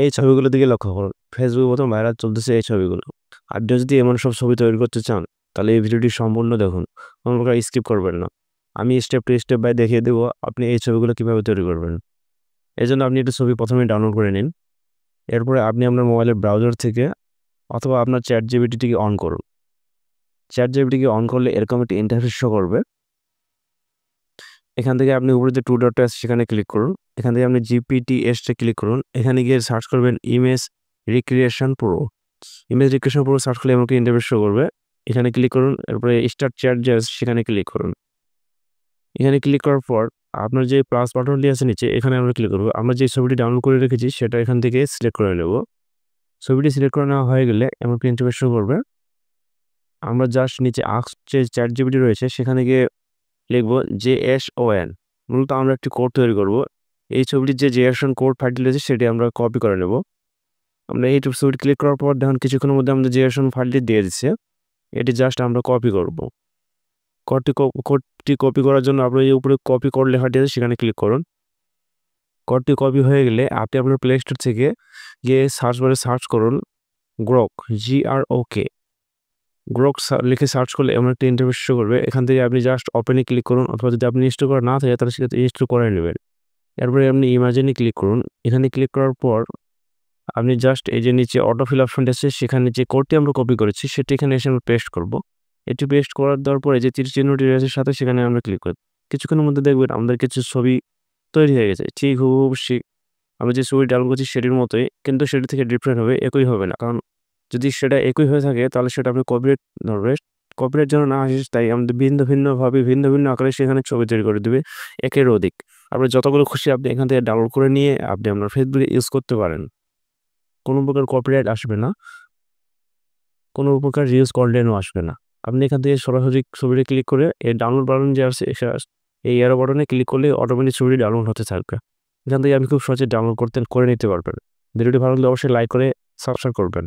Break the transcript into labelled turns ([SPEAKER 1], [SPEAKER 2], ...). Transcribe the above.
[SPEAKER 1] এই ছবিগুলোর দিকে লক্ষ্য করুন। ফেসবুকে প্রথম ভাইরাল চলতেছে এই ছবিগুলো। আপনি যদি এমন সব ছবি তৈরি করতে চান, তাহলে এই ভিডিওটি সম্পূর্ণ দেখুন। কোনো প্রকার স্কিপ করবেন না। আমি স্টেপ টু স্টেপ বাই দেখিয়ে দেবো আপনি এই ছবিগুলো কিভাবে তৈরি করবেন। এজন্য আপনি একটা ছবি প্রথমে ডাউনলোড করে নিন। এরপরে আপনি আপনার মোবাইলের ব্রাউজার থেকে অথবা আপনার ChatGPT-টিকে অন করুন। ChatGPT-কে অন করলে এরকম একটি ইন্টারফেস শো করবে। এখান থেকে আপনি উপরে যে 2 ডটটা আছে সেখানে ক্লিক করুন। এখান থেকে আপনি GPTS-তে ক্লিক করুন। এখানে গিয়ে সার্চ করবেন image recreation pro. Image recreation pro search করলে এমন একটা ইন্টারফেস শো করবে। এখানে ক্লিক করুন। এরপরে স্টার্ট চ্যাট যে আছে সেখানে ক্লিক করুন। এখানে ক্লিক করার পর আপনার যে প্লাস বাটনটি আছে নিচে এখানে আমরা ক্লিক করব। আমরা যে ছবিটি ডাউনলোড করে রেখেছি সেটা এখান থেকে সিলেক্ট করে নেব। ছবিটি সিলেক্ট করে নেওয়া হয়ে গেলে এমন একটা ইন্টারফেস শো করবে। আমরা জাস্ট নিচে আস্ক যে ChatGPT রয়েছে সেখানে গিয়ে লিখব JSON। মূলত আমরা একটি কোড তৈরি করব। এই ছবিটির যে JSON কোড ফাইলটি রয়েছে সেটি আমরা কপি করে নেব। আমরা এই ছবিটি ক্লিক করার পর দেখুন কিছুক্ষণের মধ্যে আমাদের JSON ফাইলটি দিয়ে দিচ্ছে। এটি জাস্ট আমরা কপি করব। কোডটি কপি করার জন্য আপনার এই উপরে কপি কোড লেখাটি আছে সেখানে ক্লিক করুন। কোডটি কপি হয়ে গেলে আপনি আপনার প্লে স্টোর থেকে গিয়ে সার্চ বারে সার্চ করুন গ্রক GROK। গ্রক লিখে সার্চ করলে এমন একটা ইন্টারফেস শো করবে। এখান থেকে আপনি জাস্ট ওপেনে ক্লিক করুন অথবা যদি আপনি ইনস্টল করা না থাকে তাহলে সেক্ষেত্রে ইনস্টল করে নেবেন। এরপরে আপনি ইমাজিনে ক্লিক করুন। এখানে ক্লিক করার পর আপনি জাস্ট এই যে নিচে অটোফিল অপশনটি আছে সেখানে যে কোডটি আমরা কপি করেছি সেটি এখানে এসে আমরা পেস্ট করব। এটি পেস্ট করার দেওয়ার পরে যে তীর চিহ্নটি রয়েছে সাথে সেখানে আমরা ক্লিক করব। কিছুক্ষণের মধ্যে দেখবেন আমাদের কিছু ছবি তৈরি হয়ে গেছে। ঠিক হুবহু আমরা যে ছবি ডাউনলোড করছি সেটির মতোই, কিন্তু সেটি থেকে ডিফারেন্ট হবে, একই হবে না। কারণ যদি সেটা একই হয়ে থাকে তাহলে সেটা আপনি কপিরাইট ধরবে। কপিরাইট যেন না আসে তাই আমাদের ভিন্ন ভিন্নভাবে ভিন্ন ভিন্ন আকারে সেখানে ছবি তৈরি করে দেবে, একের অধিক। আপনার যতগুলো খুশি আপনি এখান থেকে ডাউনলোড করে নিয়ে আপনি আপনার ফেসবুকে ইউজ করতে পারেন। কোনো প্রকার কপিরাইট আসবে না, কোনো প্রকার রিউজ কন্টেন্টও আসবে না। আপনি এখান থেকে সরাসরি ছবিটি ক্লিক করে এই ডাউনলোড বাটন যে আছে এই অ্যারো বাটনে ক্লিক করলে অটোমেটিক ছবিটি ডাউনলোড হতে থাকবে। এখান থেকে আপনি খুব সহজে ডাউনলোড করে নিতে পারবেন। ভিডিওটি ভালো লাগলে অবশ্যই লাইক করে সাবস্ক্রাইব করবেন।